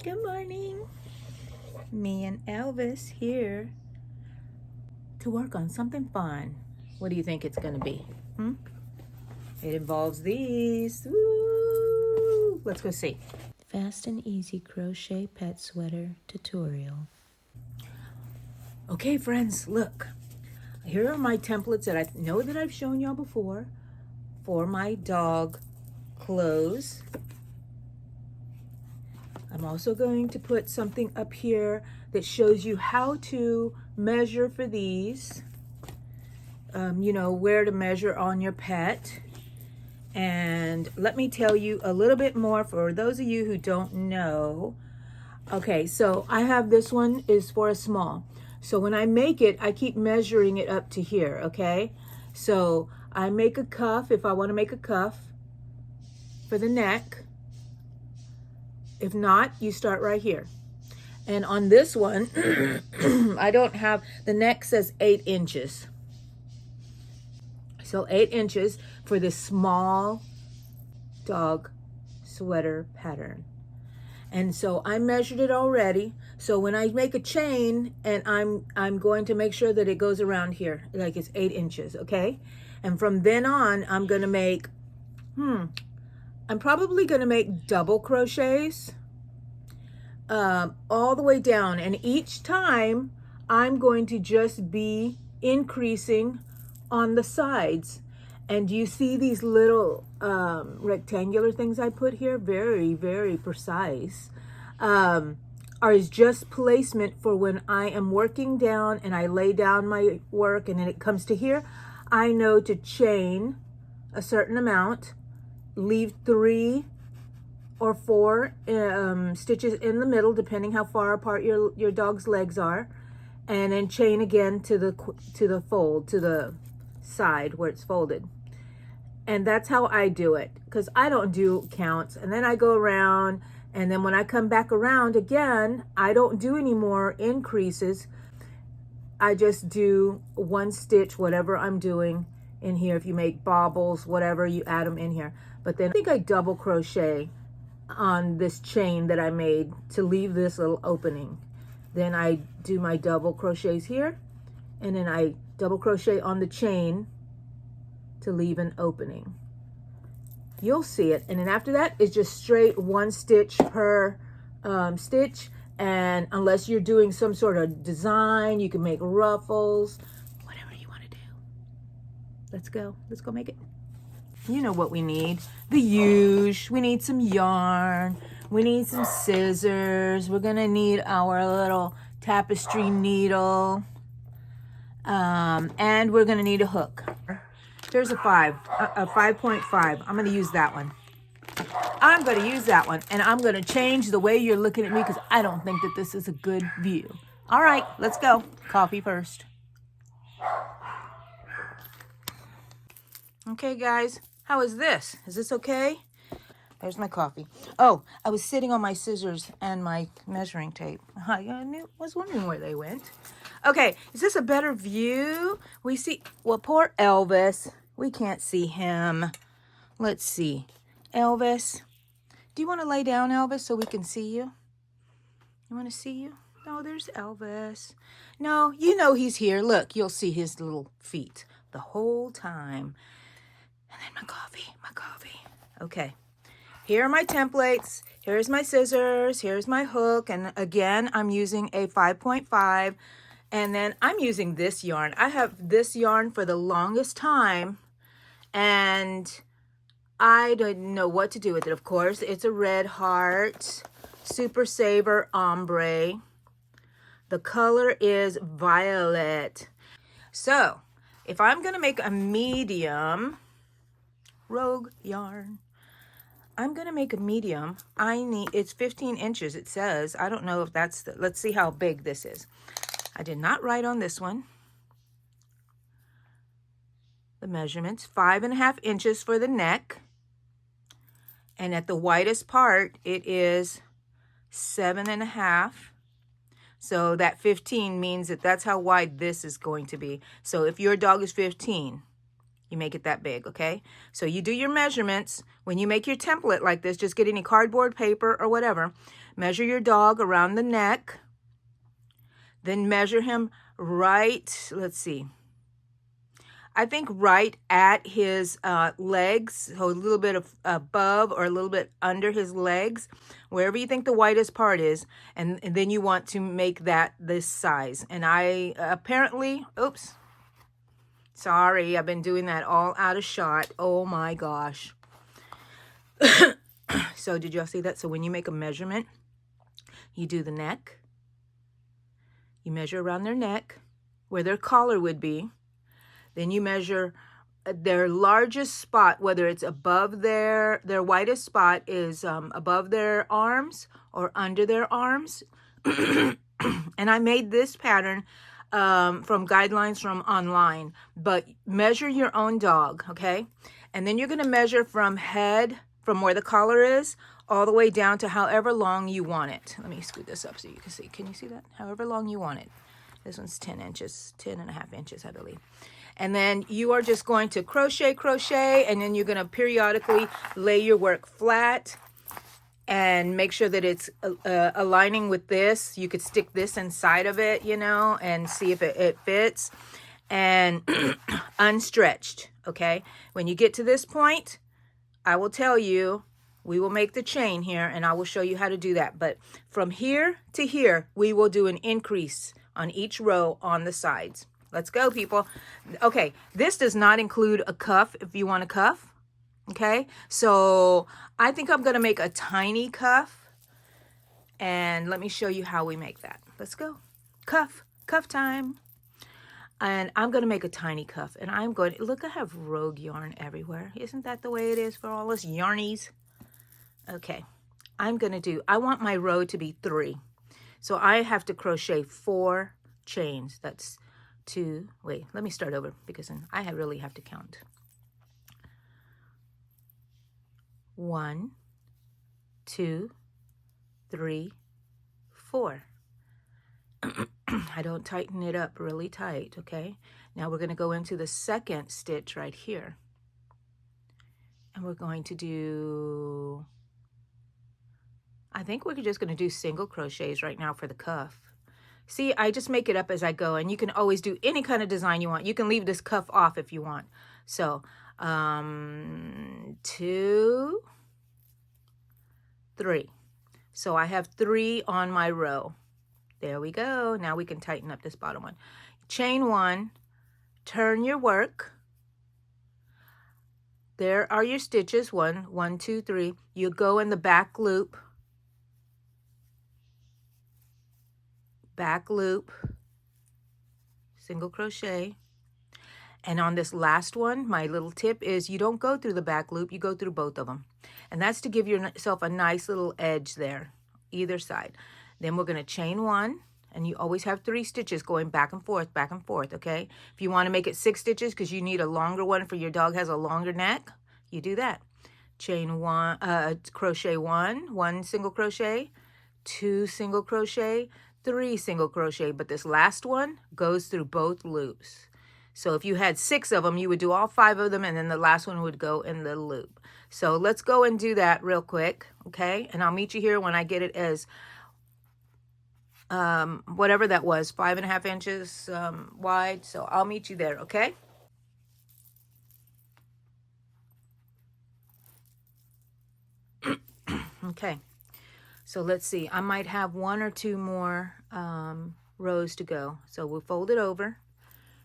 Good morning. Me and Elvis here to work on something fun. What do you think it's going to be? It involves these. Woo! Let's go see. Fast and easy crochet pet sweater tutorial. Okay, friends, look. Here are my templates that I know that I've shown y'all before for my dog clothes. I'm also going to put something up here that shows you how to measure for these. You know, where to measure on your pet. And let me tell you a little bit more for those of you who don't know. Okay, so I have this one is for a small. So when I make it, I keep measuring it up to here, okay? So I make a cuff if I want to make a cuff for the neck. If not, you start right here. And on this one, I don't have, the neck says 8 inches. So 8 inches for this small dog sweater pattern. And so I measured it already. So when I make a chain, and I'm going to make sure that it goes around here, like it's 8 inches, okay? And from then on, I'm gonna make, I'm probably gonna make double crochets all the way down. And each time I'm going to just be increasing on the sides. And you see these little rectangular things I put here? Very, very precise. Are just placement for when I am working down and I lay down my work and then it comes to here. I know to chain a certain amount, leave 3 or 4 stitches in the middle, depending how far apart your dog's legs are, and then chain again to the fold, to the side where it's folded. And that's how I do it, because I don't do counts. And then I go around, and then when I come back around again, I don't do any more increases. I just do 1 stitch, whatever I'm doing in here. If you make baubles, whatever, you add them in here. But then I think I double crochet on this chain that I made to leave this little opening. Then I do my double crochets here, and then I double crochet on the chain to leave an opening. You'll see it. And then after that, it's just straight 1 stitch per stitch. And unless you're doing some sort of design, you can make ruffles, whatever you want to do. Let's go make it. You know what we need. The huge. We need some yarn. We need some scissors. We're gonna need our little tapestry needle. And we're gonna need a hook. There's a 5.5. I'm gonna use that one. I'm gonna use that one, and I'm gonna change the way you're looking at me because I don't think that this is a good view. All right, let's go. Coffee first. Okay, guys, how is this? Is this okay? There's my coffee. Oh, I was sitting on my scissors and my measuring tape. I was wondering where they went. Okay, is this a better view? We see, well, poor Elvis. We can't see him. Let's see. Elvis, do you want to lay down, Elvis, so we can see you? You want to see you? No, there's Elvis. No, you know he's here. Look, you'll see his little feet the whole time. And then my coffee. Okay. Here are my templates. Here's my scissors. Here's my hook. And again, I'm using a 5.5. And then I'm using this yarn. I have this yarn for the longest time. And I didn't know what to do with it. Of course, it's a Red Heart Super Saver Ombre. The color is violet. So, if I'm going to make a medium rogue yarn, I'm going to make a medium. It's 15 inches, it says. I don't know if that's let's see how big this is. I did not write on this one the measurements. 5.5 inches for the neck. And at the widest part, it is 7.5. So that 15 means that that's how wide this is going to be. So if your dog is 15, You make it that big, okay? So you do your measurements. When you make your template like this, just get any cardboard paper or whatever. Measure your dog around the neck. Then measure him right, let's see, I think right at his legs, so a little bit of above or a little bit under his legs, wherever you think the widest part is, and then you want to make that this size. And I apparently, oops, sorry, I've been doing that all out of shot. Oh my gosh. So did y'all see that? So when you make a measurement, you do the neck, you measure around their neck, where their collar would be. Then you measure their largest spot, whether it's above their widest spot is above their arms or under their arms. And I made this pattern from guidelines from online, but measure your own dog, okay? And then you're going to measure from head, from where the collar is, all the way down to however long you want it. Let me scoot this up so you can see. Can you see that? However long you want it. This one's 10 inches, 10.5 inches, I believe. And then you are just going to crochet, crochet, and then you're going to periodically lay your work flat and make sure that it's aligning with this. You could stick this inside of it, you know, and see if it fits. And unstretched, okay? When you get to this point, I will tell you, we will make the chain here, and I will show you how to do that. But from here to here, we will do an increase on each row on the sides. Let's go, people. Okay, this does not include a cuff if you want a cuff. Okay, so I think I'm going to make a tiny cuff. And let me show you how we make that. Let's go. Cuff time. And I'm going to make a tiny cuff. And I'm going to, look, I have rogue yarn everywhere. Isn't that the way it is for all us yarnies? Okay, I'm going to do, I want my row to be 3. So I have to crochet 4 chains. That's 2, wait, let me start over because then I really have to count. 1, 2, 3, 4. I don't tighten it up really tight, okay? Now we're going to go into the second stitch right here. And we're going to do, I think we're just going to do single crochets right now for the cuff. See, I just make it up as I go, and you can always do any kind of design you want. You can leave this cuff off if you want. So, 2, 3. So I have 3 on my row. There we go. Now we can tighten up this bottom one. Chain 1, turn your work. There are your stitches, 1, 2, 3. You go in the back loop. Back loop, single crochet. And on this last one, my little tip is you don't go through the back loop, you go through both of them. And that's to give yourself a nice little edge there, either side. Then we're going to chain 1, and you always have 3 stitches going back and forth, okay? If you want to make it 6 stitches because you need a longer one for your dog has a longer neck, you do that. Chain 1, crochet 1 single crochet, 2 single crochet, 3 single crochet, but this last one goes through both loops. So if you had 6 of them, you would do all 5 of them, and then the last one would go in the loop. So let's go and do that real quick, okay? And I'll meet you here when I get it as whatever that was, 5.5 inches wide. So I'll meet you there, okay? Okay. So let's see, I might have 1 or 2 more rows to go. So we'll fold it over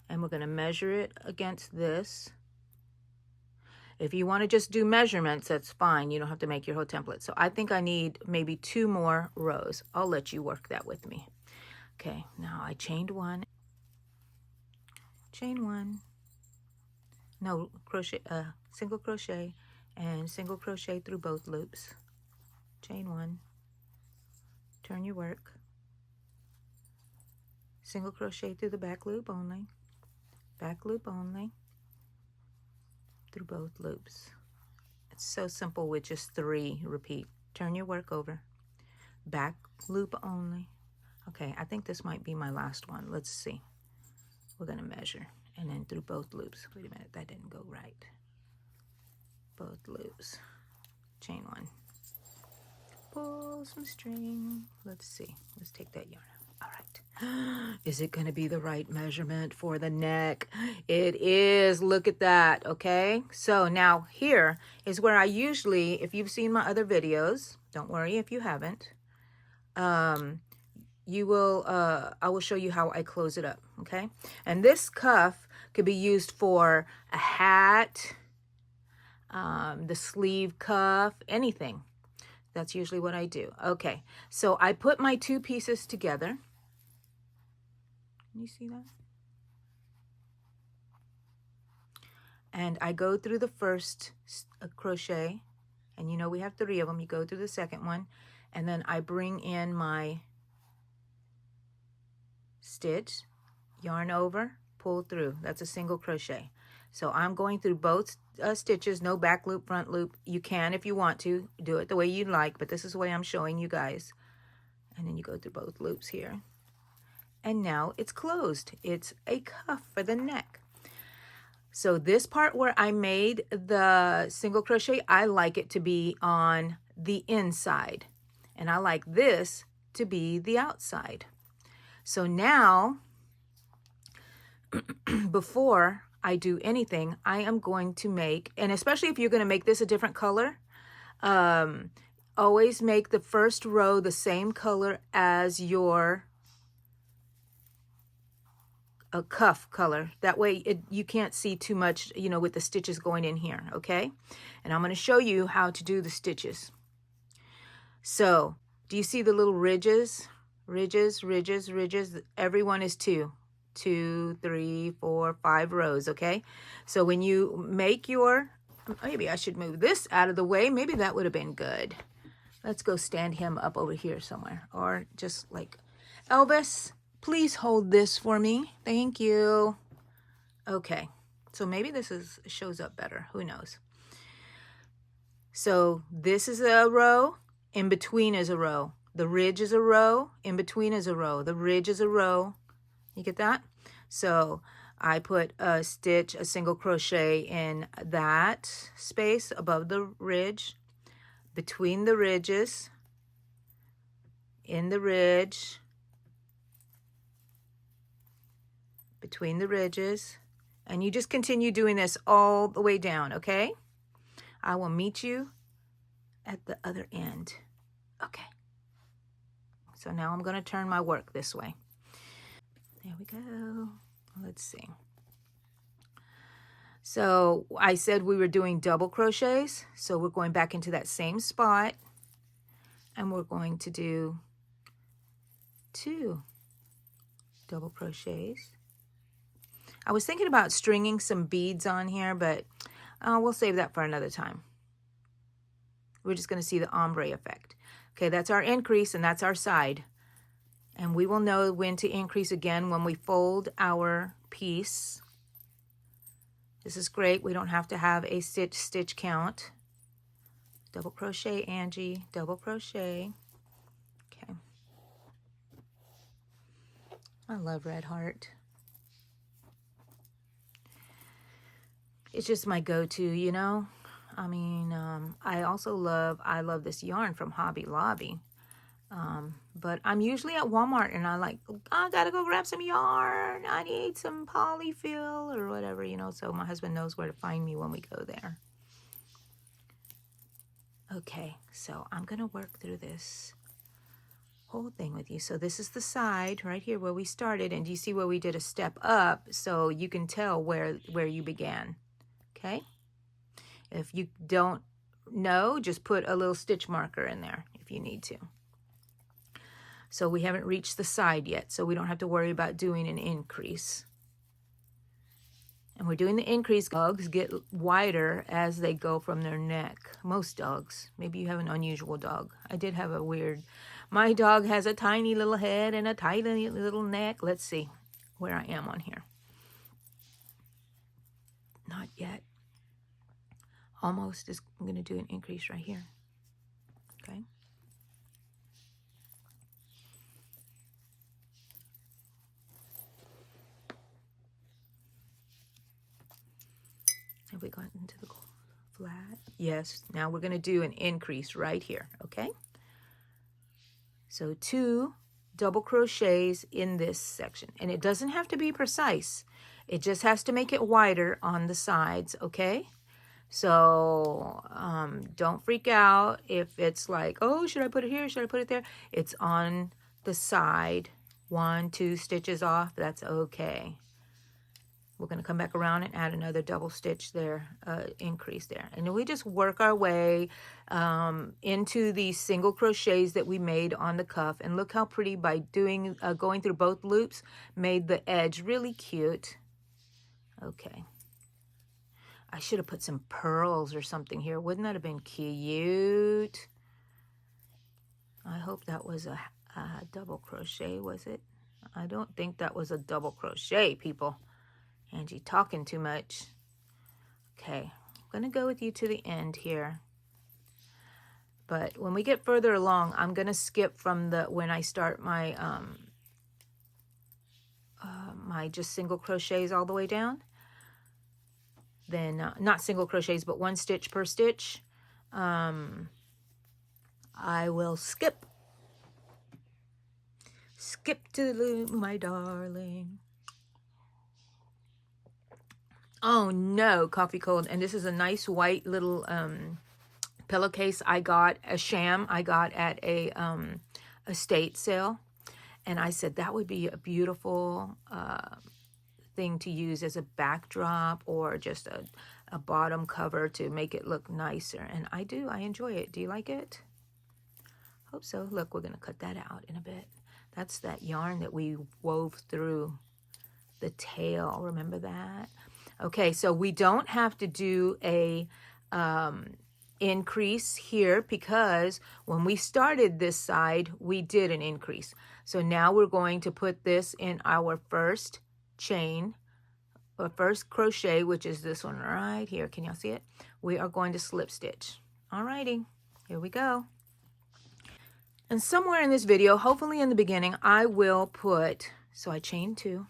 and we're going to measure it against this. If you want to just do measurements, that's fine. You don't have to make your whole template. So I think I need maybe 2 more rows. I'll let you work that with me. Okay, now I chained 1. Chain 1. No, crochet, single crochet and single crochet through both loops. Chain 1. Turn your work, single crochet through the back loop only, through both loops. It's so simple with just 3. Repeat. Turn your work over, back loop only. Okay, I think this might be my last one. Let's see. We're going to measure. and then through both loops. Wait a minute, that didn't go right. Both loops, chain 1, pull some string. Let's see, let's take that yarn out. All right, is it going to be the right measurement for the neck? It is. Look at that. Okay, so now here is where I usually, if you've seen my other videos, don't worry if you haven't, you will I will show you how I close it up. Okay, and this cuff could be used for a hat, the sleeve cuff, anything. That's usually what I do. Okay, so I put my 2 pieces together. Can you see that? And I go through the first crochet, and you know we have 3 of them. You go through the second one, and then I bring in my stitch, yarn over, pull through. That's a single crochet. So I'm going through both stitches, no back loop, front loop. You can, if you want to, do it the way you like, but this is the way I'm showing you guys. And then you go through both loops here. And now it's closed. It's a cuff for the neck. So this part where I made the single crochet, I like it to be on the inside. And I like this to be the outside. So now, before I do anything, I am going to make, and especially if you're going to make this a different color, always make the first row the same color as your cuff color. That way you can't see too much, you know, with the stitches going in here, okay? And I'm going to show you how to do the stitches. So, do you see the little ridges? Ridges, ridges, ridges. Every one is 2, 2, 3, 4, 5 rows, okay? So when you make your, maybe I should move this out of the way. Maybe that would have been good. Let's go stand him up over here somewhere. Or just like, Elvis, please hold this for me. Thank you. Okay, so maybe this shows up better. Who knows? So this is a row. In between is a row. The ridge is a row. In between is a row. The ridge is a row. You get that? So I put a stitch, a single crochet in that space above the ridge, between the ridges, in the ridge, between the ridges, and you just continue doing this all the way down, okay? I will meet you at the other end. Okay. So now I'm going to turn my work this way. There we go. Let's see. So I said we were doing double crochets. So we're going back into that same spot. And we're going to do 2 double crochets. I was thinking about stringing some beads on here, but we'll save that for another time. We're just going to see the ombre effect. Okay, that's our increase and that's our side. And we will know when to increase again when we fold our piece. This is great. We don't have to have a stitch count. Double crochet, Angie, double crochet. Okay. I love Red Heart. It's just my go-to, you know. I mean, I love this yarn from Hobby Lobby. But I'm usually at Walmart and I gotta go grab some yarn. I need some polyfill or whatever, you know, so my husband knows where to find me when we go there. Okay, so I'm gonna work through this whole thing with you. So this is the side right here where we started, and you see where we did a step up, so you can tell where you began. Okay? If you don't know, just put a little stitch marker in there if you need to. So we haven't reached the side yet, so we don't have to worry about doing an increase. And we're doing the increase. Dogs get wider as they go from their neck. Most dogs. Maybe you have an unusual dog. I did have a weird... My dog has a tiny little head and a tiny little neck. Let's see where I am on here. Not yet. Almost. I'm going to do an increase right here. Okay. we gotten to the flat? Yes. Now we're going to do an increase right here, okay? So 2 double crochets in this section. And it doesn't have to be precise. It just has to make it wider on the sides, okay? So don't freak out if it's like, oh, should I put it here? Should I put it there? It's on the side. 1, 2 stitches off. That's okay. We're going to come back around and add another double stitch there, increase there. And then we just work our way into these single crochets that we made on the cuff. And look how pretty by doing going through both loops made the edge really cute. Okay. I should have put some pearls or something here. Wouldn't that have been cute? I hope that was a double crochet, was it? I don't think that was a double crochet, people. Angie talking too much. Okay, I'm going to go with you to the end here. But when we get further along, I'm going to skip from the when I start my my just single crochets all the way down. Then not single crochets, but 1 stitch per stitch. I will skip to the loom, my darling. Oh no, coffee cold. And this is a nice white little pillowcase I got, a sham I got at a estate sale. And I said that would be a beautiful thing to use as a backdrop or just a bottom cover to make it look nicer. And I do, I enjoy it. Do you like it? Hope so. Look, we're going to cut that out in a bit. That's that yarn that we wove through the tail. Remember that? Okay, so we don't have to do a increase here because when we started this side, we did an increase. So now we're going to put this in our first chain, or first crochet, which is this one right here. Can y'all see it? We are going to slip stitch. Alrighty, here we go. And somewhere in this video, hopefully in the beginning, I will put, so I chain 2.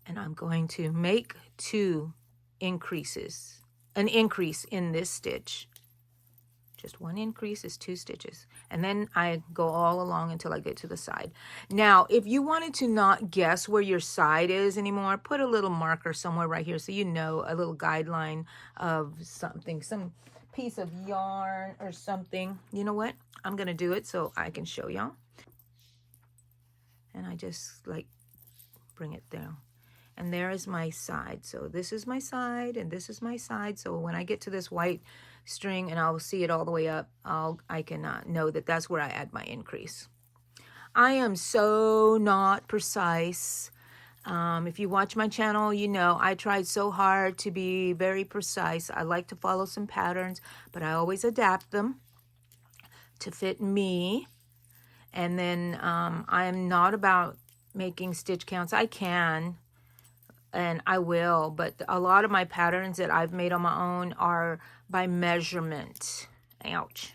And I'm going to make 2 increases, an increase in this stitch. Just 1 increase is 2 stitches. And then I go all along until I get to the side. Now, if you wanted to not guess where your side is anymore, put a little marker somewhere right here so you know, a little guideline of something, some piece of yarn or something. You know what? I'm going to do it so I can show y'all. And I just like bring it down. And there is my side. So this is my side and this is my side. So when I get to this white string and I'll see it all the way up, I can know that that's where I add my increase. I am so not precise. If you watch my channel, you know I tried so hard to be very precise. I like to follow some patterns, but I always adapt them to fit me. And then I am not about making stitch counts. I can. And I will, but a lot of my patterns that I've made on my own are by measurement. Ouch.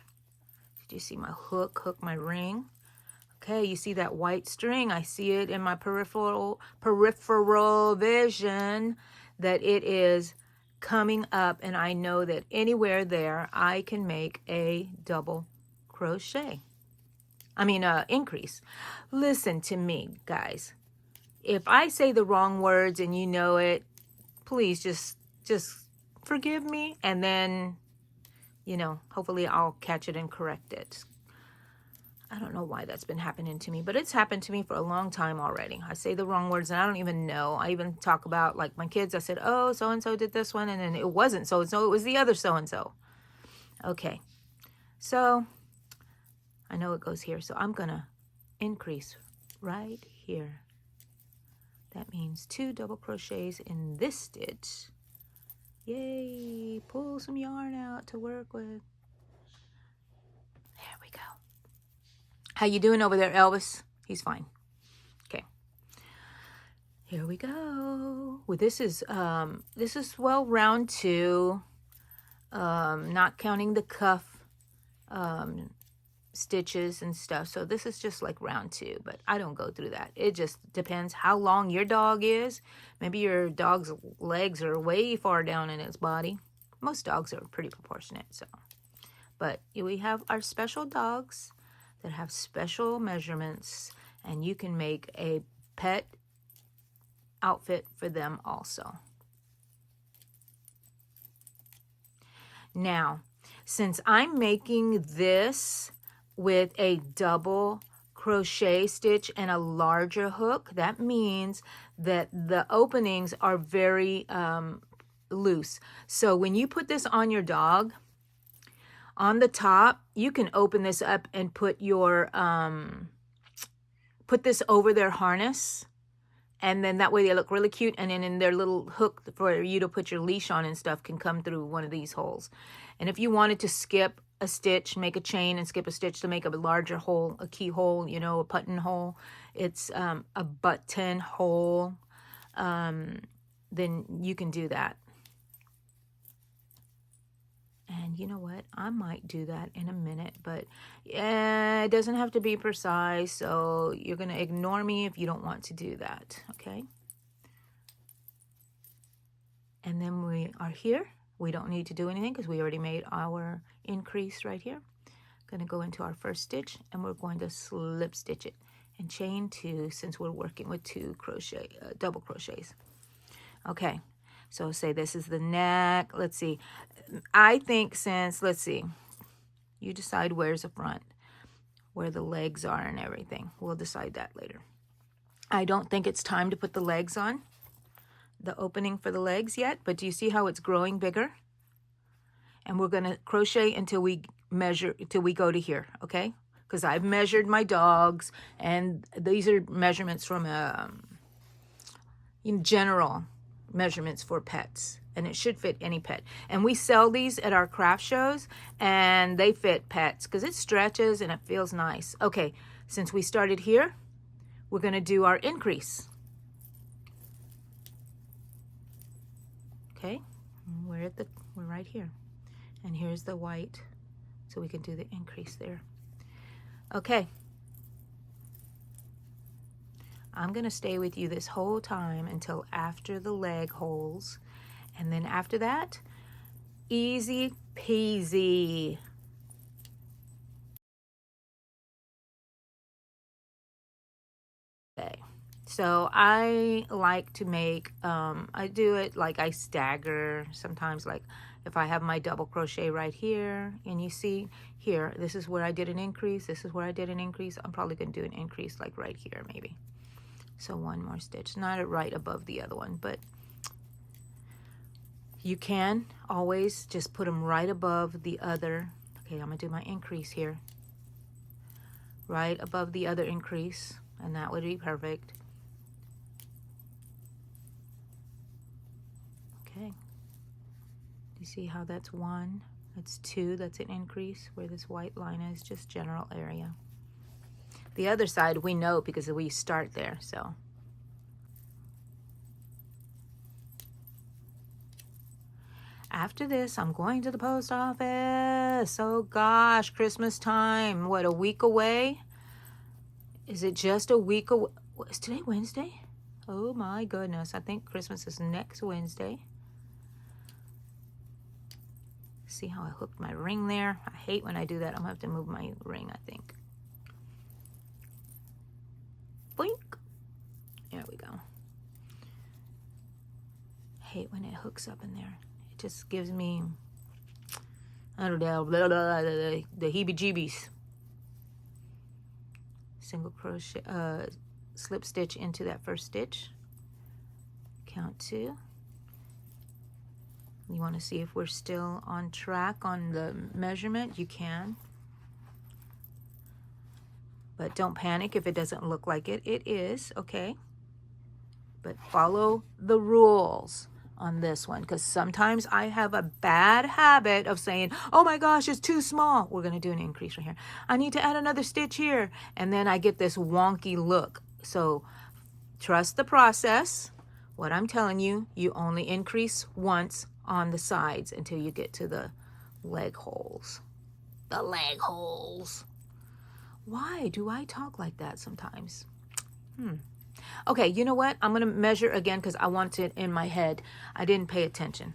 Did you see my hook my ring? Okay, you see that white string? I see it in my peripheral vision that it is coming up, and I know that anywhere there I can make a double crochet. Increase. Listen to me, guys. If I say the wrong words and you know it, please just forgive me, and then, you know, hopefully I'll catch it and correct it. I don't know why that's been happening to me, but it's happened to me for a long time already. I say the wrong words and I don't even know. I even talk about, like, my kids. I said, oh, so-and-so did this one, and then it wasn't so-and-so, it was the other so-and-so. Okay, so I know it goes here, so I'm gonna increase right here. That means 2 double crochets in this stitch. Yay, pull some yarn out to work with. There we go. How you doing over there, Elvis? He's fine. Okay. Here we go. Well, this is round 2. Not counting the cuff stitches and stuff. So this is just like round 2, but I don't go through that. It just depends how long your dog is. Maybe your dog's legs are way far down in its body. Most dogs are pretty proportionate, so. But we have our special dogs that have special measurements, and you can make a pet outfit for them also. Now, since I'm making this with a double crochet stitch and a larger hook, that means that the openings are very loose. So when you put this on your dog, on the top, you can open this up and put your put this over their harness, and then that way they look really cute, and then in their little hook for you to put your leash on and stuff can come through one of these holes. And if you wanted to skip a stitch, make a chain and skip a stitch to make a larger hole, a keyhole, you know, a button hole, it's a button hole, then you can do that. And you know what? I might do that in a minute, but it doesn't have to be precise, so you're going to ignore me if you don't want to do that, okay? And then we are here. We don't need to do anything because we already made our increase right here. Going to go into our first stitch, and we're going to slip stitch it and chain 2 since we're working with 2 crochet, double crochets. Okay. So say this is the neck. Let's see. I think since, let's see, you decide where's the front, where the legs are and everything. We'll decide that later. I don't think it's time to put the legs on, the opening for the legs yet, but do you see how it's growing bigger? And we're going to crochet until we measure, till we go to here, okay? Because I've measured my dogs, and these are measurements from in general measurements for pets, and it should fit any pet. And we sell these at our craft shows, and they fit pets because it stretches and it feels nice. Okay, since we started here, we're going to do our increase. Okay, we're right here, and here's the white, so we can do the increase there. Okay, I'm going to stay with you this whole time until after the leg holes. And then after that, easy peasy. Okay, so I like to make, I do it like I stagger sometimes, like if I have my double crochet right here, and you see here, this is where I did an increase, this is where I did an increase. I'm probably going to do an increase like right here maybe. So one more stitch, not right above the other one, but you can always just put them right above the other. Okay, I'm gonna do my increase here. Right above the other increase, and that would be perfect. Okay, you see how that's 1, that's 2, that's an increase where this white line is, just general area. The other side we know because we start there, so. After this, I'm going to the post office. Oh gosh, Christmas time. What, a week away? Is it just a week away? Is today Wednesday? Oh my goodness, I think Christmas is next Wednesday. See how I hooked my ring there? I hate when I do that. I'm gonna have to move my ring, I think. Boink. There we go. Hate when it hooks up in there. It just gives me, I don't know, the heebie-jeebies. Single crochet, slip stitch into that first stitch. Count 2. You want to see if we're still on track on the measurement, you can. But don't panic if it doesn't look like it. It is, okay? But follow the rules on this one, because sometimes I have a bad habit of saying, oh my gosh, it's too small. We're going to do an increase right here. I need to add another stitch here. And then I get this wonky look. So trust the process. What I'm telling you, you only increase once on the sides until you get to the leg holes. The leg holes. Why do I talk like that sometimes? Okay, you know what? I'm going to measure again because I want it in my head. I didn't pay attention.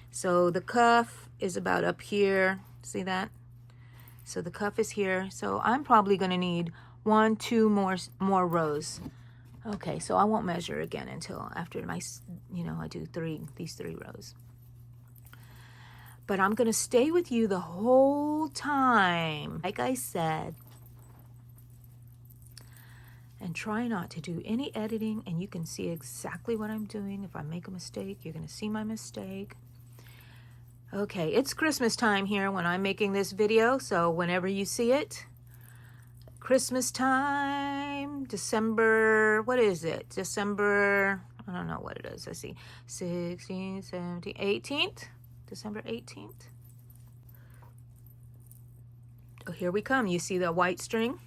So the cuff is about up here. See that? So the cuff is here. So I'm probably going to need 1, 2 more rows. Okay, so I won't measure again until after my, I do these 3 rows. But I'm going to stay with you the whole time, like I said. And try not to do any editing, and you can see exactly what I'm doing. If I make a mistake, you're going to see my mistake. Okay, it's Christmas time here when I'm making this video, so whenever you see it, Christmas time, December, what is it? December, I don't know what it is. Let's see, 16th, 17th, 18th, December 18th. Oh, here we come. You see the white string?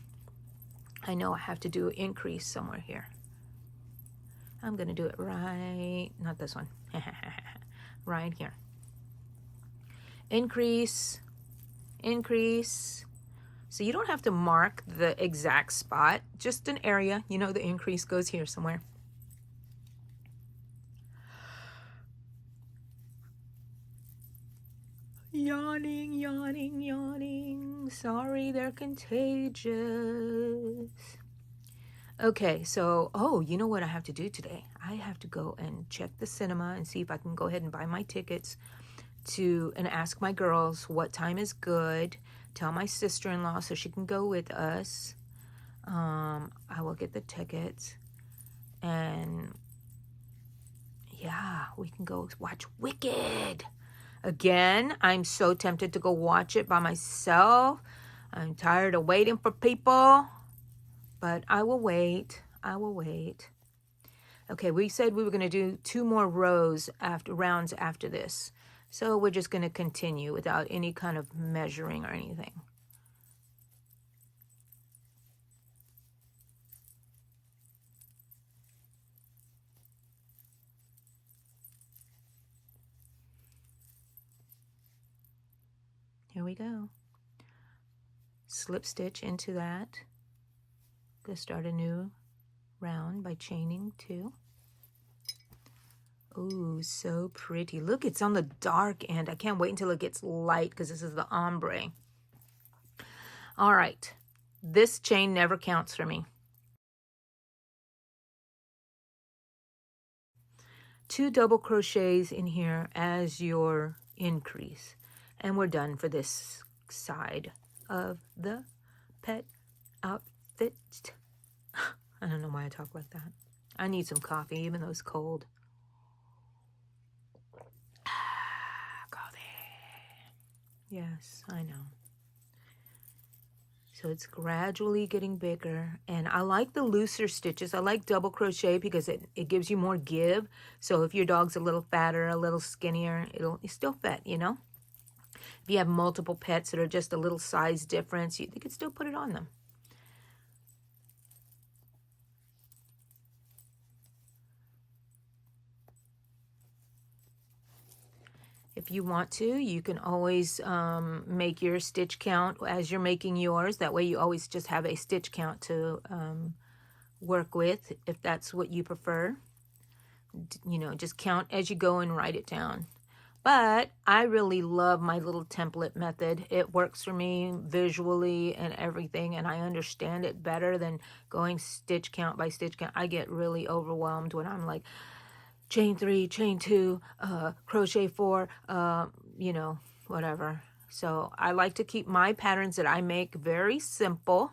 I know I have to do an increase somewhere here. I'm going to do it right, not this one, right here. Increase, increase. So you don't have to mark the exact spot, just an area. You know the increase goes here somewhere. Yawning, yawning, yawning. Sorry, they're contagious. Okay, so, you know what I have to do today? I have to go and check the cinema and see if I can go ahead and buy my tickets and ask my girls what time is good. Tell my sister-in-law so she can go with us. I will get the tickets. And, yeah, we can go watch Wicked. Again, I'm so tempted to go watch it by myself. I'm tired of waiting for people. But I will wait. I will wait. Okay, we said we were going to do 2 more rounds after this. So we're just going to continue without any kind of measuring or anything. Here we go. Slip stitch into that. Going to start a new round by chaining 2. Ooh, so pretty. Look, it's on the dark end. I can't wait until it gets light because this is the ombre. All right. This chain never counts for me. 2 double crochets in here as your increase. And we're done for this side of the pet outfit. I don't know why I talk like that. I need some coffee, even though it's cold. Coffee. Yes, I know. So it's gradually getting bigger. And I like the looser stitches. I like double crochet because it gives you more give. So if your dog's a little fatter, a little skinnier, it's still fit, you know? If you have multiple pets that are just a little size difference, you can still put it on them. If you want to, you can always make your stitch count as you're making yours. That way you always just have a stitch count to work with, if that's what you prefer. You know, just count as you go and write it down. But I really love my little template method. It works for me visually and everything, and I understand it better than going stitch count by stitch count. I get really overwhelmed when I'm like, chain 3, chain 2, crochet 4, you know, whatever. So I like to keep my patterns that I make very simple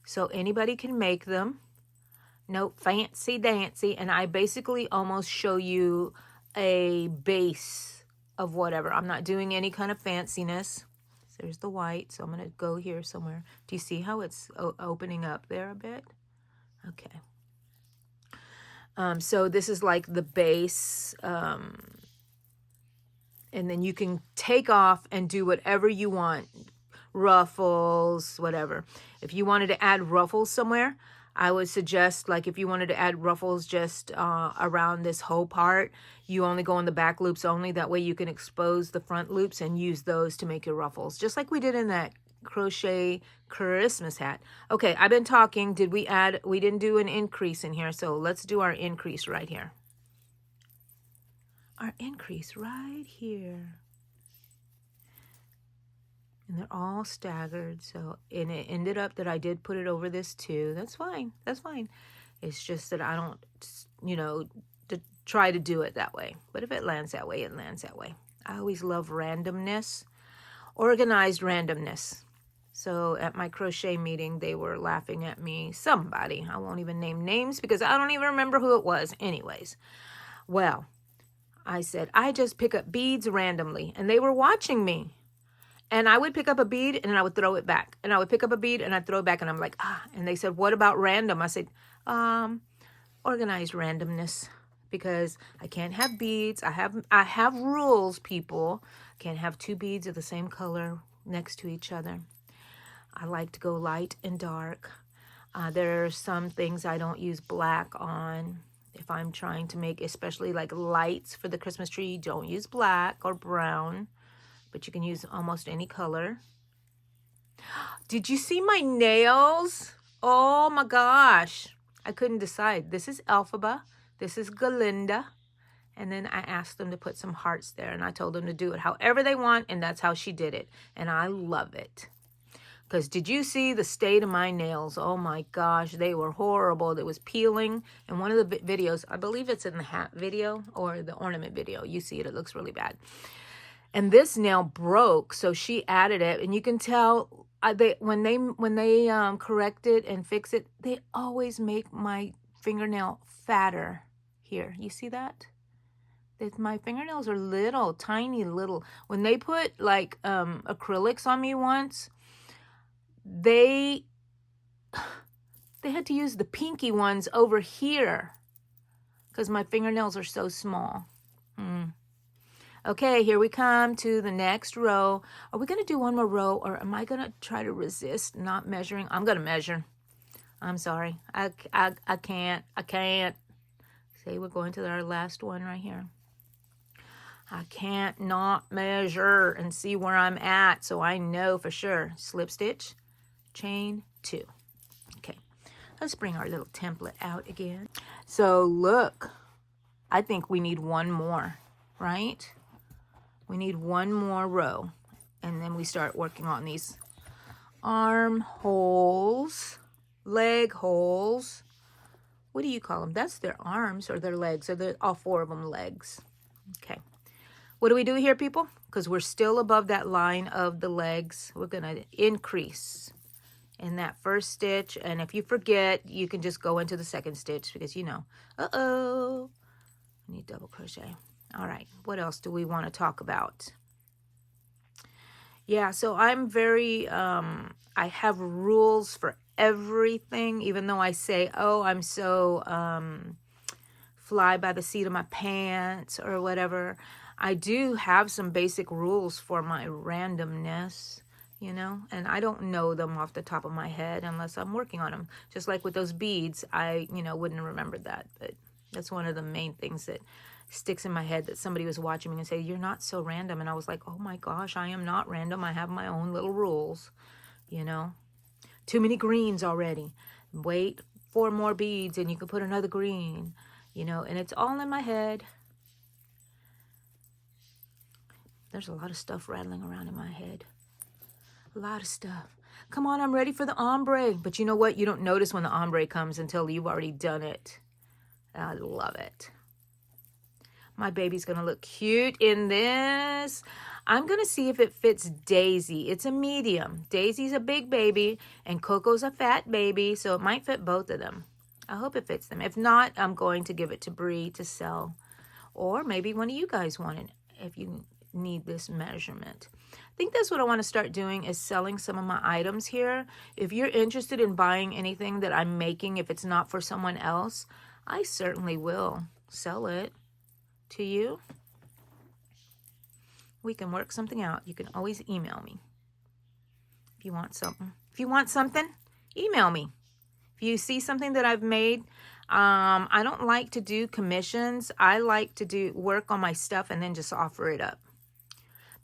so anybody can make them. No fancy dancy. And I basically almost show you a base of whatever. I'm not doing any kind of fanciness. There's the white, so I'm going to go here somewhere. Do you see how it's opening up there a bit? Okay. So this is like the base, and then you can take off and do whatever you want. Ruffles, whatever. If you wanted to add ruffles somewhere, I would suggest, like, if you wanted to add ruffles just around this whole part, you only go on the back loops only. That way you can expose the front loops and use those to make your ruffles, just like we did in that crochet Christmas hat. Okay, I've been talking. Did we add? We didn't do an increase in here, so let's do our increase right here. Our increase right here. And they're all staggered, so, and it ended up that I did put it over this too. That's fine. That's fine. It's just that I don't, you know, try to do it that way. But if it lands that way, it lands that way. I always love randomness, organized randomness. So at my crochet meeting, they were laughing at me. Somebody, I won't even name names because I don't even remember who it was. Anyways, well, I said, I just pick up beads randomly. And they were watching me. And I would pick up a bead and I would throw it back. And I would pick up a bead and I'd throw it back. And I'm like, ah. And they said, what about random? I said, organized randomness. Because I can't have beads. I have rules, people. Can't have two beads of the same color next to each other. I like to go light and dark. There are some things I don't use black on. If I'm trying to make, especially like lights for the Christmas tree, don't use black or brown. But you can use almost any color. Did you see my nails? Oh my gosh. I couldn't decide. This is Elphaba. This is Galinda. And then I asked them to put some hearts there. And I told them to do it however they want. And that's how she did it. And I love it. Because did you see the state of my nails? Oh my gosh. They were horrible. It was peeling. In one of the videos, I believe it's in the hat video or the ornament video. You see it. It looks really bad. And this nail broke. So she added it. And you can tell when they correct it and fix it, they always make my fingernail fatter. Here, you see that? My fingernails are little, tiny little. When they put like acrylics on me once, they had to use the pinky ones over here because my fingernails are so small. Okay, here we come to the next row. Are we going to do one more row or am I going to try to resist not measuring? I'm going to measure. I'm sorry. I can't. See, we're going to our last one right here. I can't not measure and see where I'm at, so I know for sure. Slip stitch, chain 2. Okay, let's bring our little template out again. So look, I think we need one more, right? We need one more row, and then we start working on these arm holes, leg holes. What do you call them? That's their arms or their legs, or all 4 of them legs. Okay. What do we do here, people? Because we're still above that line of the legs. We're going to increase in that first stitch. And if you forget, you can just go into the second stitch because, you know, I need double crochet. All right. What else do we want to talk about? Yeah, so I'm very, I have rules for everything, even though I say, oh, I'm so fly by the seat of my pants or whatever. I do have some basic rules for my randomness, you know, and I don't know them off the top of my head unless I'm working on them. Just like with those beads, I, you know, wouldn't have remembered that, but that's one of the main things that sticks in my head, that somebody was watching me and say, you're not so random. And I was like, oh my gosh, I am not random. I have my own little rules, you know. Too many greens already. Wait 4 more beads and you can put another green, you know, and it's all in my head. There's a lot of stuff rattling around in my head. A lot of stuff. Come on, I'm ready for the ombre. But you know what? You don't notice when the ombre comes until you've already done it. I love it. My baby's going to look cute in this. I'm going to see if it fits Daisy. It's a medium. Daisy's a big baby and Coco's a fat baby, so it might fit both of them. I hope it fits them. If not, I'm going to give it to Bree to sell. Or maybe one of you guys want it if you need this measurement. I think that's what I want to start doing, is selling some of my items here. If you're interested in buying anything that I'm making, if it's not for someone else, I certainly will sell it to you. We can work something out. You can always email me if you want something. If you want something, email me. If you see something that I've made, I don't like to do commissions. I like to work on my stuff and then just offer it up.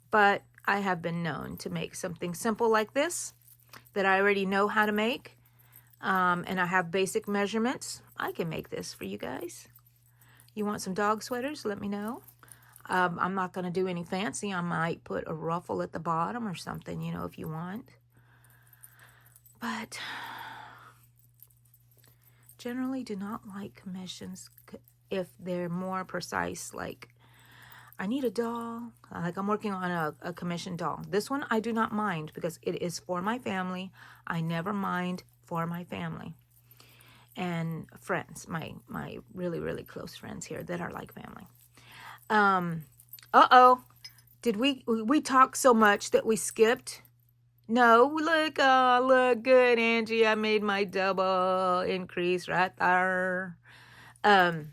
But I have been known to make something simple like this that I already know how to make, and I have basic measurements. I can make this for you guys. You want some dog sweaters? Let me know. I'm not going to do any fancy. I might put a ruffle at the bottom or something, you know, if you want. But generally do not like commissions if they're more precise, like I need a doll, like I'm working on a commissioned doll. This one I do not mind because it is for my family. I never mind for my family and friends, my really, really close friends here that are like family. Uh-oh, did we talk so much that we skipped? No, look, oh, look good, Angie. I made my double increase right there. Did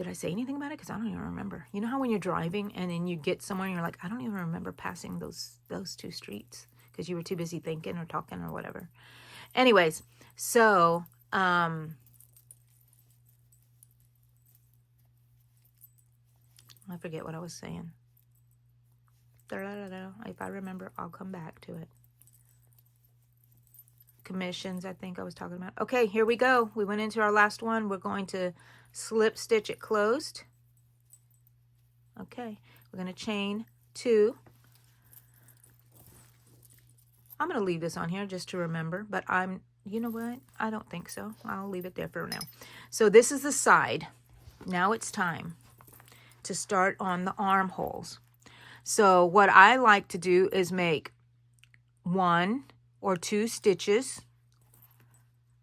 I say anything about it? Because I don't even remember. You know how when you're driving and then you get somewhere and you're like, I don't even remember passing those two streets because you were too busy thinking or talking or whatever. Anyways, so I forget what I was saying. If I remember, I'll come back to it. Commissions, I think I was talking about. Okay, here we go. We went into our last one. We're going to slip stitch it closed. Okay, we're going to chain 2. I'm going to leave this on here just to remember, but you know what? I don't think so. I'll leave it there for now. So this is the side. Now it's time to start on the armholes. So what I like to do is make 1 or 2 stitches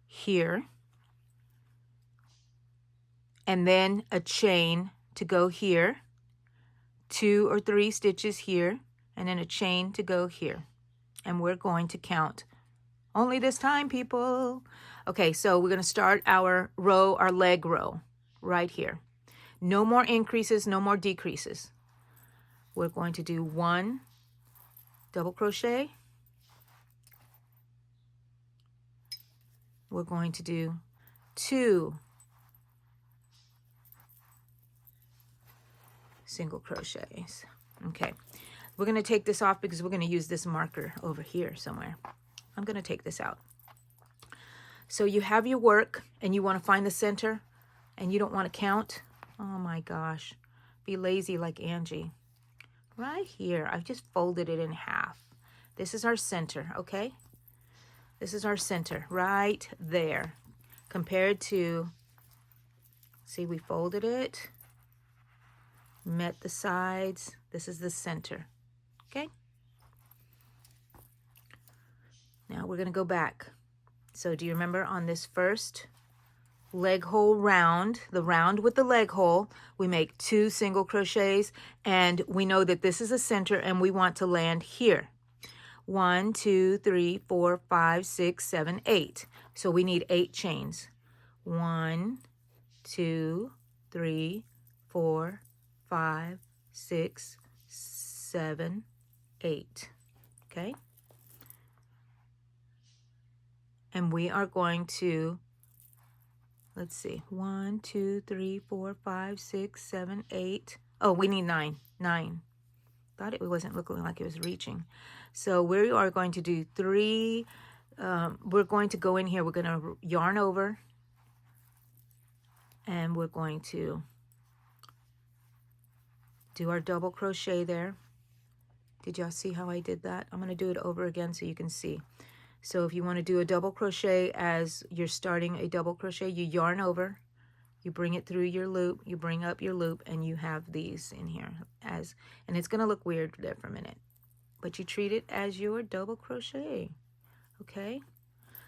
here, and then a chain to go here, 2 or 3 stitches here, and then a chain to go here. And we're going to count only this time, people. Okay, so we're going to start our row, our leg row right here. No more increases, no more decreases. We're going to do 1 double crochet. We're going to do 2 single crochets. Okay, we're going to take this off because we're going to use this marker over here somewhere. I'm going to take this out. So you have your work and you want to find the center and you don't want to count. Oh my gosh, be lazy like Angie. Right here, I've just folded it in half. This is our center, okay? This is our center right there. Compared to, see, we folded it, met the sides. This is the center, okay? Now we're going to go back. So do you remember on this first leg hole round, the round with the leg hole, we make 2 single crochets, and we know that this is a center and we want to land here. 1, 2, 3, 4, 5, 6, 7, 8. So we need 8 chains. 1, 2, 3, 4, 5, 6, 7, 8. Okay? And we are going to, let's see, 1, 2, 3, 4, 5, 6, 7, 8. Oh, we need 9. 9. Thought it wasn't looking like it was reaching. So we are going to do 3. We're going to go in here. We're going to yarn over. And we're going to do our double crochet there. Did y'all see how I did that? I'm going to do it over again so you can see. So if you want to do a double crochet as you're starting a double crochet, you yarn over, you bring it through your loop, you bring up your loop, and you have these in here and it's going to look weird there for a minute, but you treat it as your double crochet. Okay,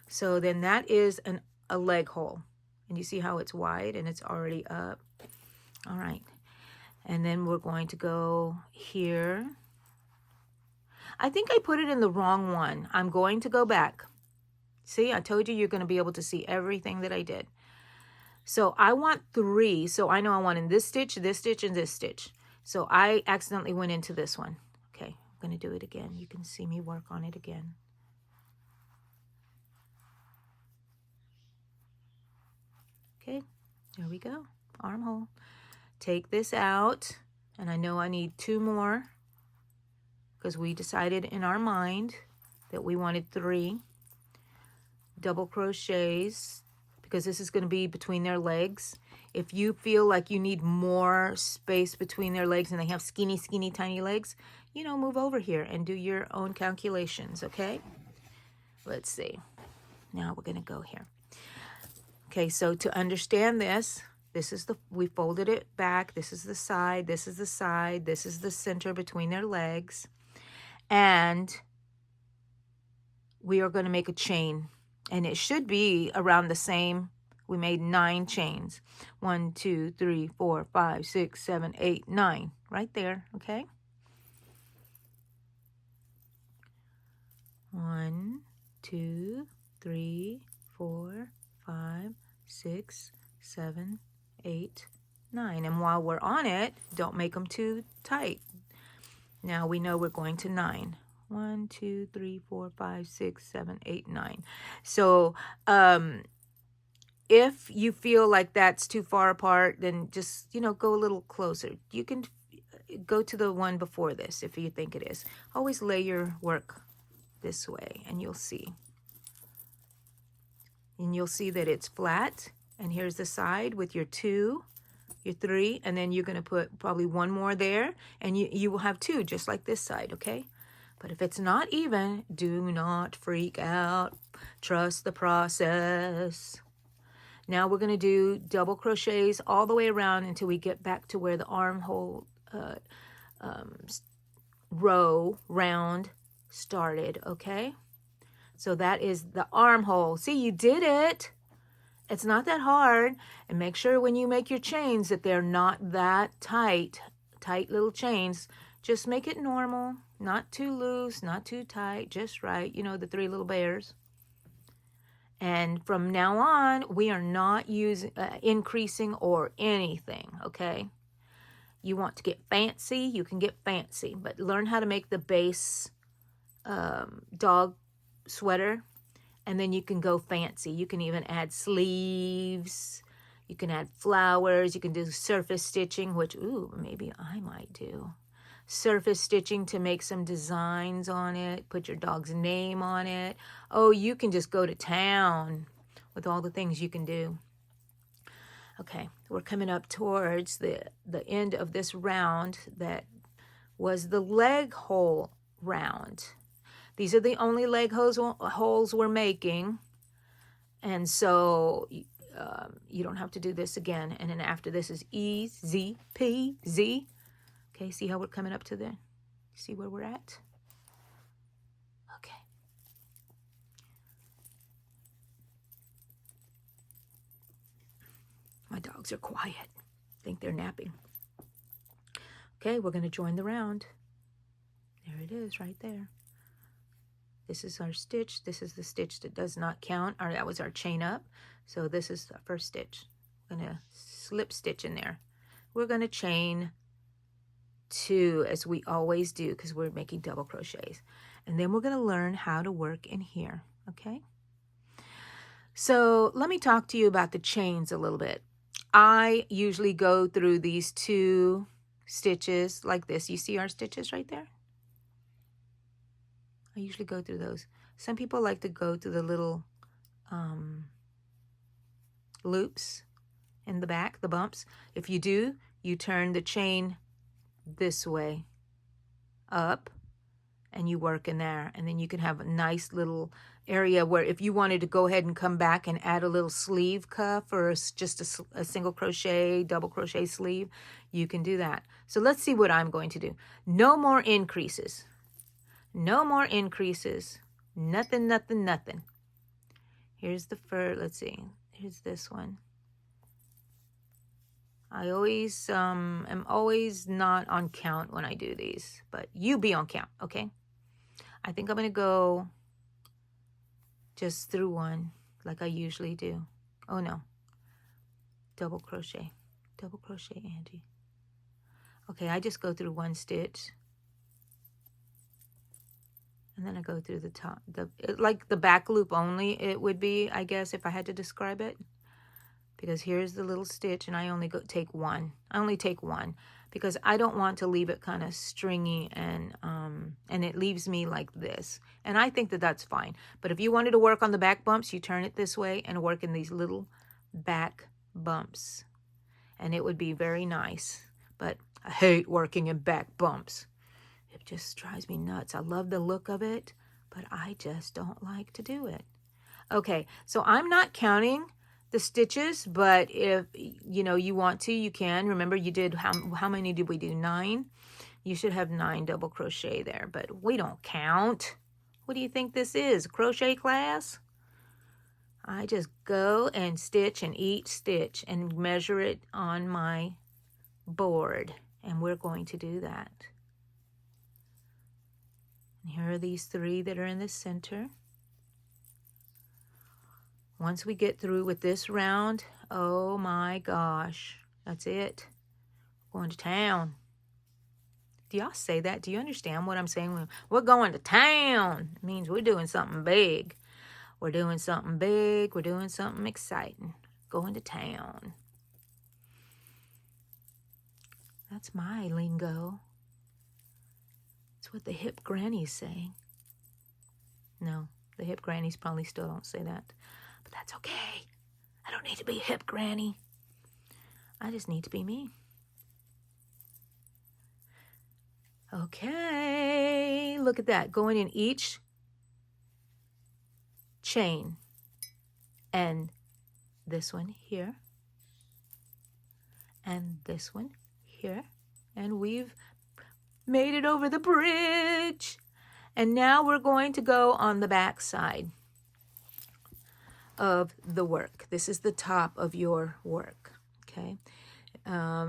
so then that is a leg hole, and you see how it's wide and it's already up. All right, and then we're going to go here. I think I put it in the wrong one. I'm going to go back. See, I told you you're going to be able to see everything that I did. So I want 3. So I know I want in this stitch, and this stitch. So I accidentally went into this one. Okay, I'm going to do it again. You can see me work on it again. Okay, there we go. Armhole. Take this out, and I know I need 2 more because we decided in our mind that we wanted 3 double crochets, because this is going to be between their legs. If you feel like you need more space between their legs and they have skinny, skinny, tiny legs, you know, move over here and do your own calculations, okay? Let's see. Now we're going to go here. Okay, so to understand this, we folded it back. This is the side, this is the side, this is the center between their legs. And we are going to make a chain. And it should be around the same. We made 9 chains. 1, 2, 3, 4, 5, 6, 7, 8, 9. Right there, okay? 1, 2, 3, 4, 5, 6, 7, 8, 9. And while we're on it, don't make them too tight. Now we know we're going to 9. 1, 2, 3, 4, 5, 6, 7, 8, 9. So if you feel like that's too far apart, then just, you know, go a little closer. You can go to the one before this if you think it is. Always lay your work this way and you'll see. And you'll see that it's flat. And here's the side with your 2, your 3, and then you're going to put probably 1 more there, and you will have 2 just like this side, okay? But if it's not even, do not freak out. Trust the process. Now we're going to do double crochets all the way around until we get back to where the armhole row round started, okay? So that is the armhole. See, you did it. It's not that hard. And make sure when you make your chains that they're not that tight little chains. Just make it normal, not too loose, not too tight, just right. You know, the 3 little bears. And from now on, we are not using increasing or anything, okay? You want to get fancy, you can get fancy, but learn how to make the base dog sweater, and then you can go fancy. You can even add sleeves, you can add flowers, you can do surface stitching, which, ooh, maybe I might do. Surface stitching to make some designs on it, put your dog's name on it. Oh, you can just go to town with all the things you can do. Okay, we're coming up towards the end of this round that was the leg hole round. These are the only leg holes we're making, and so you don't have to do this again. And then after this is easy peasy. Okay, see how we're coming up to there? See where we're at? Okay. My dogs are quiet. I think they're napping. Okay, we're going to join the round. There it is, right there. This is our stitch. This is the stitch that does not count. That was our chain up. So this is the first stitch. I'm going to slip stitch in there. We're going to chain 2 as we always do because we're making double crochets. And then we're going to learn how to work in here, okay? So let me talk to you about the chains a little bit. I usually go through these 2 stitches like this. You see our stitches right there? I usually go through those. Some people like to go through the little loops in the back, the bumps. If you do, you turn the chain this way up and you work in there, and then you can have a nice little area where if you wanted to go ahead and come back and add a little sleeve cuff or just a single crochet, double crochet sleeve, you can do that. So let's see what I'm going to do. No more increases. No more increases. Nothing, nothing, nothing. Here's the first, let's see. Here's this one. I always am always not on count when I do these, but you be on count, okay? I think I'm going to go just through one like I usually do. Oh no. Double crochet. Double crochet, Angie. Okay, I just go through one stitch. And then I go through the top, like the back loop only it would be, I guess, if I had to describe it. Because here's the little stitch, and I only take one. I only take one because I don't want to leave it kind of stringy and it leaves me like this. And I think that that's fine. But if you wanted to work on the back bumps, you turn it this way and work in these little back bumps. And it would be very nice. But I hate working in back bumps. It just drives me nuts. I love the look of it, but I just don't like to do it. Okay, so I'm not counting the stitches, but if you want to, you can. Remember, you did how many did we do? 9. You should have 9 double crochet there, but we don't count. What do you think this is? A crochet class? I just go and stitch and each stitch and measure it on my board, and we're going to do that. And here are these 3 that are in the center. Once we get through with this round, oh my gosh, that's it. We're going to town. Do y'all say that? Do you understand what I'm saying? When we're going to town, it means we're doing something big. We're doing something big. We're doing something exciting. Going to town. That's my lingo. That's what the hip grannies say. No, the hip grannies probably still don't say that. But that's okay. I don't need to be a hip granny. I just need to be me. Okay, look at that. Going in each chain. And this one here. And this one here. And we've made it over the bridge. And now we're going to go on the back side of the work. This is the top of your work, okay?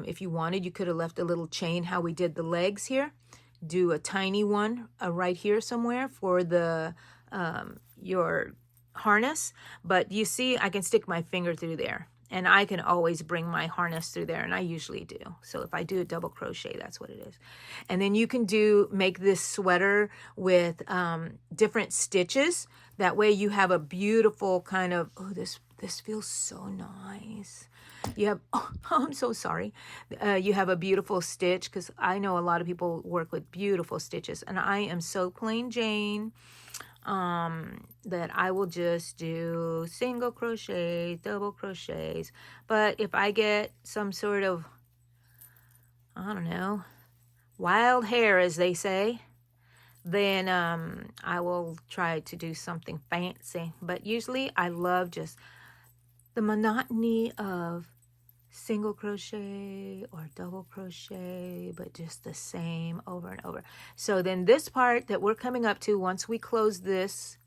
If you wanted, you could have left a little chain how we did the legs here. Do a tiny one right here somewhere for the your harness. But you see, I can stick my finger through there. And I can always bring my harness through there, and I usually do. So if I do a double crochet, that's what it is. And then you can make this sweater with different stitches. That way you have a beautiful kind of, oh, this feels so nice. You have, oh, I'm so sorry. You have a beautiful stitch, because I know a lot of people work with beautiful stitches, and I am so plain Jane. That I will just do single crochets, double crochets. But if I get some sort of, I don't know, wild hair, as they say, then I will try to do something fancy. But usually I love just the monotony of single crochet or double crochet, but just the same over and over. So then this part that we're coming up to, once we close this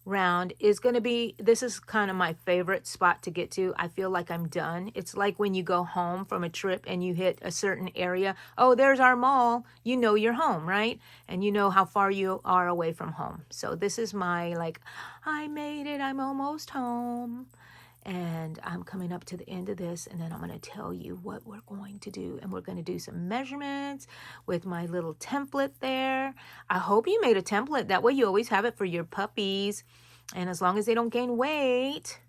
round, is going to be, this is kind of my favorite spot to get to. I feel like I'm done. It's like when you go home from a trip and you hit a certain area. Oh, there's our mall. You know you're home, right? And you know how far you are away from home. So this is my, like, I made it. I'm almost home. And I'm coming up to the end of this, and then I'm going to tell you what we're going to do. And we're going to do some measurements with my little template there. I hope you made a template. That way you always have it for your puppies. And as long as they don't gain weight,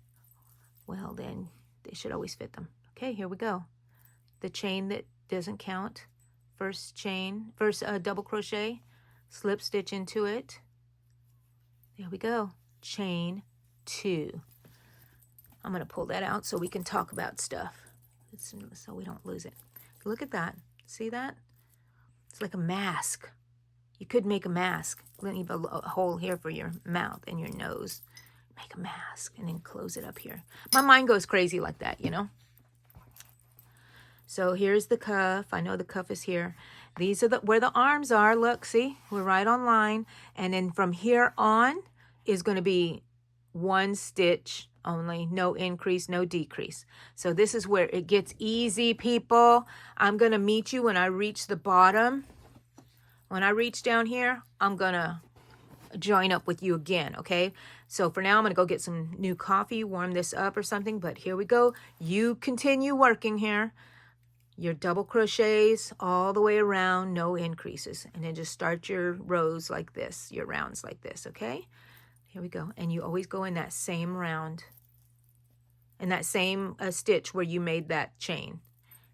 well, then they should always fit them. Okay, here we go. The chain that doesn't count. First double crochet, slip stitch into it. There we go. Chain 2. I'm going to pull that out so we can talk about stuff, so we don't lose it. Look at that. See that? It's like a mask. You could make a mask. Leave a hole here for your mouth and your nose. Make a mask and then close it up here. My mind goes crazy like that, you know? So here's the cuff. I know the cuff is here. These are where the arms are. Look, see? We're right on line. And then from here on is going to be 1 stitch only, no increase, no decrease. So this is where it gets easy, people. I'm going to meet you when I reach the bottom. When I reach down here, I'm going to join up with you again, okay? So for now, I'm going to go get some new coffee, warm this up or something, but here we go. You continue working here. Your double crochets all the way around, no increases. And then just start your rows like this, your rounds like this, okay? Here we go. And you always go in that same round, in that same stitch where you made that chain.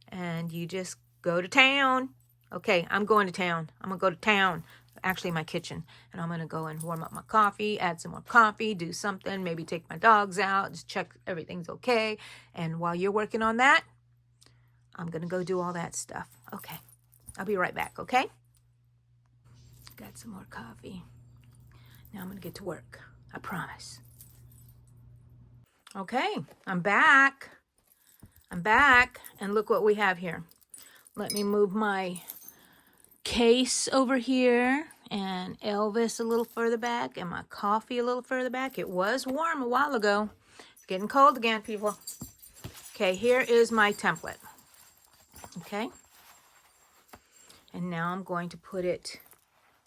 And you just Go to town. Okay, I'm going to town. I'm going to go to town. Actually, my kitchen. And I'm going to go and warm up my coffee, add some more coffee, do something, maybe take my dogs out, just check everything's okay. And while you're working on that, I'm going to go do all that stuff. Okay, I'll be right back, okay? Got some more coffee. Now I'm going to get to work. I promise. Okay, I'm back. I'm back. And look what we have here. Let me move my case over here and Elvis a little further back and my coffee a little further back. It was warm a while ago. It's getting cold again, people. Okay, here is my template. Okay. And now I'm going to put it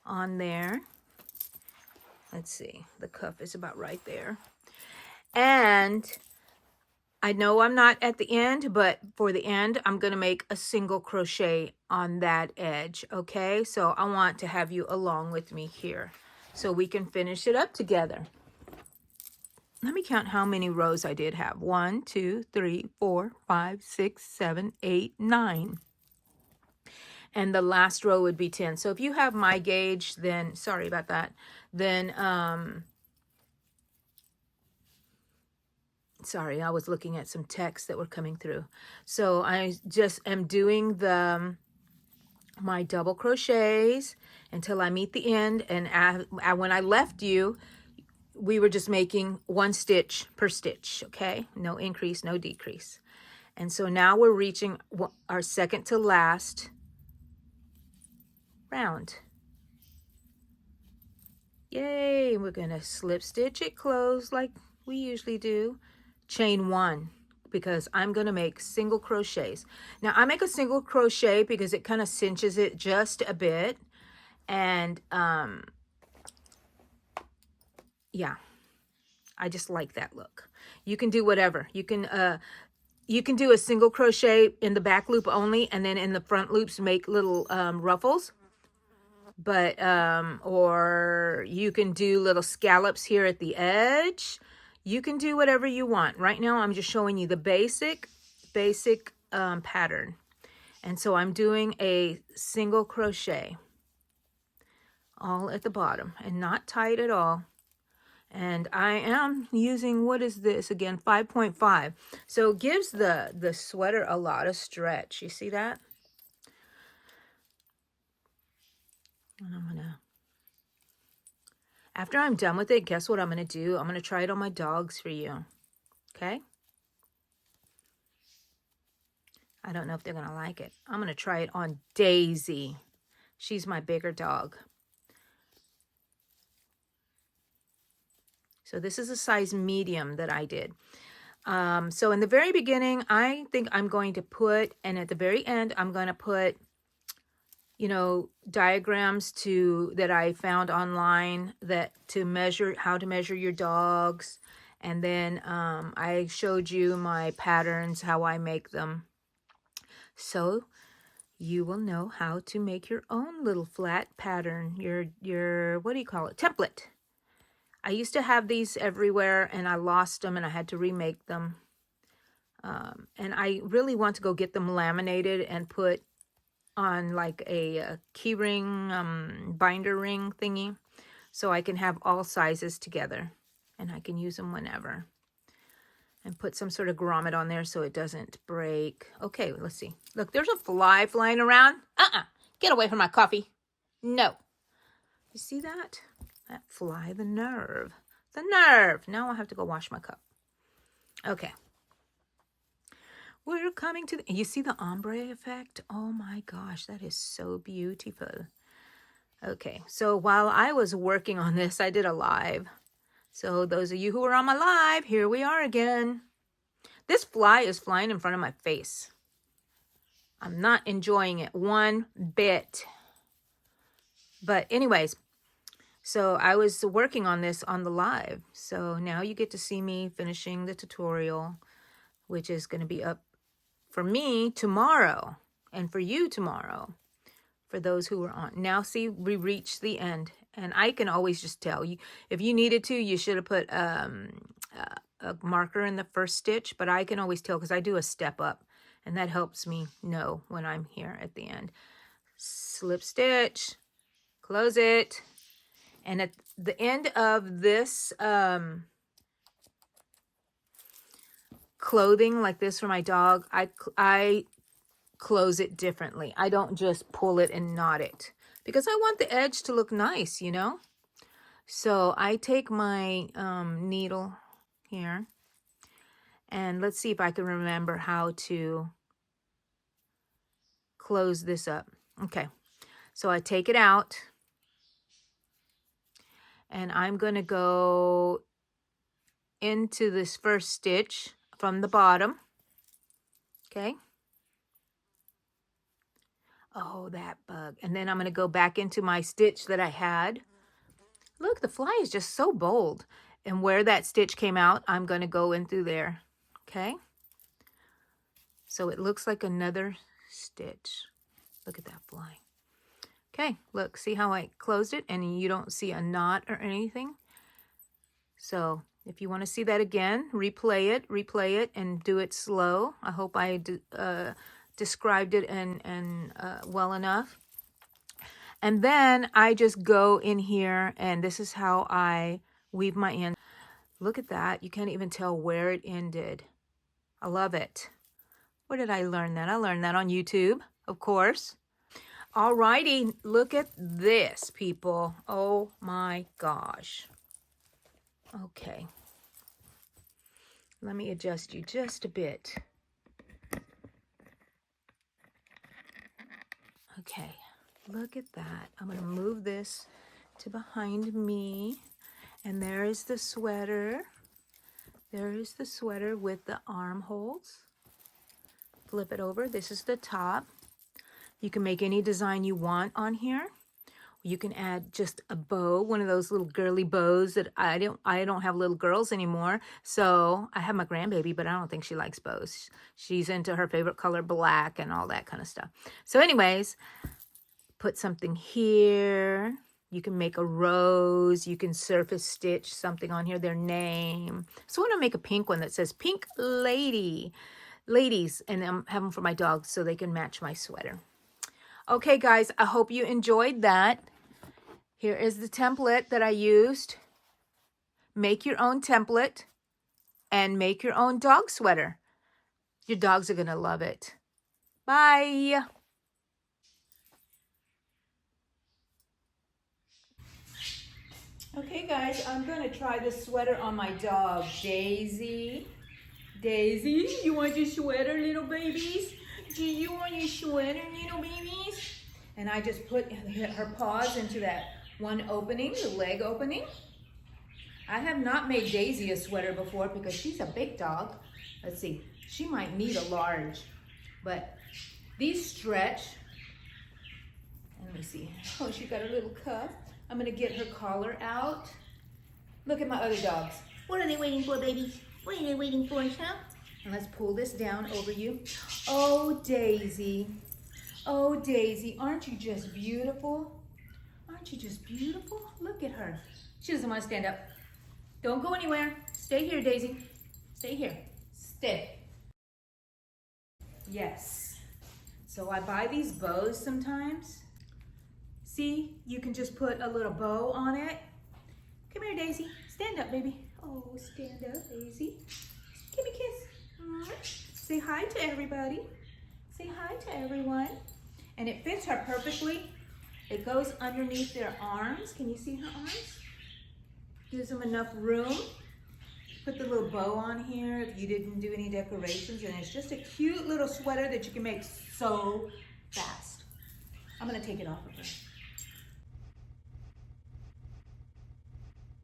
on there. Let's see. The cuff is about right there. And I know I'm not at the end, but for the end, I'm going to make a single crochet on that edge, okay? So I want to have you along with me here so we can finish it up together. Let me count how many rows I did have. 1, 2, 3, 4, 5, 6, 7, 8, 9. And the last row would be 10. So if you have my gauge, then, sorry about that, then, sorry, I was looking at some texts that were coming through. So I just am doing my double crochets until I meet the end. And when I left you, we were just making 1 stitch per stitch, okay? No increase, no decrease. And so now we're reaching our second to last round. Yay, we're gonna slip stitch it closed like we usually do. Chain 1, because I'm going to make single crochets. Now I make a single crochet because it kind of cinches it just a bit. And yeah, I just like that look. You can do whatever. You can do a single crochet in the back loop only, and then in the front loops make little ruffles. But or you can do little scallops here at the edge. You can do whatever you want. Right now, I'm just showing you the basic pattern. And so I'm doing a single crochet all at the bottom and not tight at all. And I am using, what is this again? 5.5. So it gives the sweater a lot of stretch. You see that? And I'm gonna, after I'm done with it, guess what I'm gonna do? I'm gonna try it on my dogs for you. Okay? I don't know if they're gonna like it. I'm gonna try it on Daisy. She's my bigger dog. So this is a size medium that I did. So in the very beginning, I think I'm going to put, and at the very end, I'm going to put, you know, diagrams that I found online to measure, how to measure your dogs. And then I showed you my patterns, how I make them. So you will know how to make your own little flat pattern, your what do you call it? Template. I used to have these everywhere and I lost them and I had to remake them. And I really want to go get them laminated and put on like a key ring, binder ring thingy, so I can have all sizes together and I can use them whenever. And put some sort of grommet on there so it doesn't break. Okay, let's see. Look, there's a fly flying around. Get away from my coffee. No. You see that? That fly, the nerve. The nerve. Now I'll have to go wash my cup. Okay. We're coming to you see the ombre effect? Oh my gosh, that is so beautiful. Okay, so while I was working on this, I did a live. So those of you who were on my live, here we are again. This fly is flying in front of my face. I'm not enjoying it one bit. But anyways, so I was working on this on the live. So now you get to see me finishing the tutorial, which is going to be up for me tomorrow and for you tomorrow, for those who were on. Now see, we reached the end. And I can always just tell you, if you needed to, you should have put a marker in the first stitch. But I can always tell because I do a step up And that helps me know when I'm here at the end. Slip stitch, close it. And at the end of this clothing like this for my dog, I close it differently. I don't just pull it and knot it because I want the edge to look nice, you know? So I take my needle here and let's see if I can remember how to close this up. Okay, so I take it out and I'm going to go into this first stitch from the bottom. Okay. Oh, that bug. And then I'm going to go back into my stitch that I had. Look, the fly is just so bold. And where that stitch came out, I'm going to go in through there. Okay. So it looks like another stitch. Look at that fly. Okay, look, see how I closed it and you don't see a knot or anything? So if you want to see that again, replay it and do it slow. I hope I described it and well enough. And then I just go in here and this is how I weave my end. Look at that. You can't even tell where it ended. I love it. Where did I learn that? I learned that on YouTube, of course. Alrighty, look at this, people. Oh my gosh. Okay. Let me adjust you just a bit. Okay, look at that. I'm going to move this to behind me. And there is the sweater. There is the sweater with the armholes. Flip it over. This is the top. You can make any design you want on here. You can add just a bow, one of those little girly bows that I don't have little girls anymore. So I have my grandbaby, but I don't think she likes bows. She's into her favorite color, black, and all that kind of stuff. So anyways, put something here. You can make a rose. You can surface stitch something on here, their name. So I want to make a pink one that says Pink Lady. Ladies, and I'm having them for my dogs so they can match my sweater. Okay, guys, I hope you enjoyed that. Here is the template that I used. Make your own template and make your own dog sweater. Your dogs are going to love it. Bye. Okay, guys, I'm going to try this sweater on my dog, Daisy. Daisy, you want your sweater, little babies? Do you want your sweater, little babies? And I just put her paws into that one opening, the leg opening. I have not made Daisy a sweater before because she's a big dog. Let's see, she might need a large, but these stretch. And let me see. Oh, she got a little cuff. I'm gonna get her collar out. Look at my other dogs. What are they waiting for, babies? What are they waiting for, huh? And let's pull this down over you. Oh, Daisy. Oh, Daisy, aren't you just beautiful? Aren't you just beautiful? Look at her. She doesn't want to stand up. Don't go anywhere. Stay here, Daisy. Stay here. Stay. Yes. So I buy these bows sometimes. See, you can just put a little bow on it. Come here, Daisy. Stand up, baby. Oh, stand up, Daisy. Give me a kiss. Say hi to everybody. Say hi to everyone. And it fits her perfectly. It goes underneath their arms. Can you see her arms? Gives them enough room. Put the little bow on here if you didn't do any decorations. And it's just a cute little sweater that you can make so fast. I'm going to take it off of her.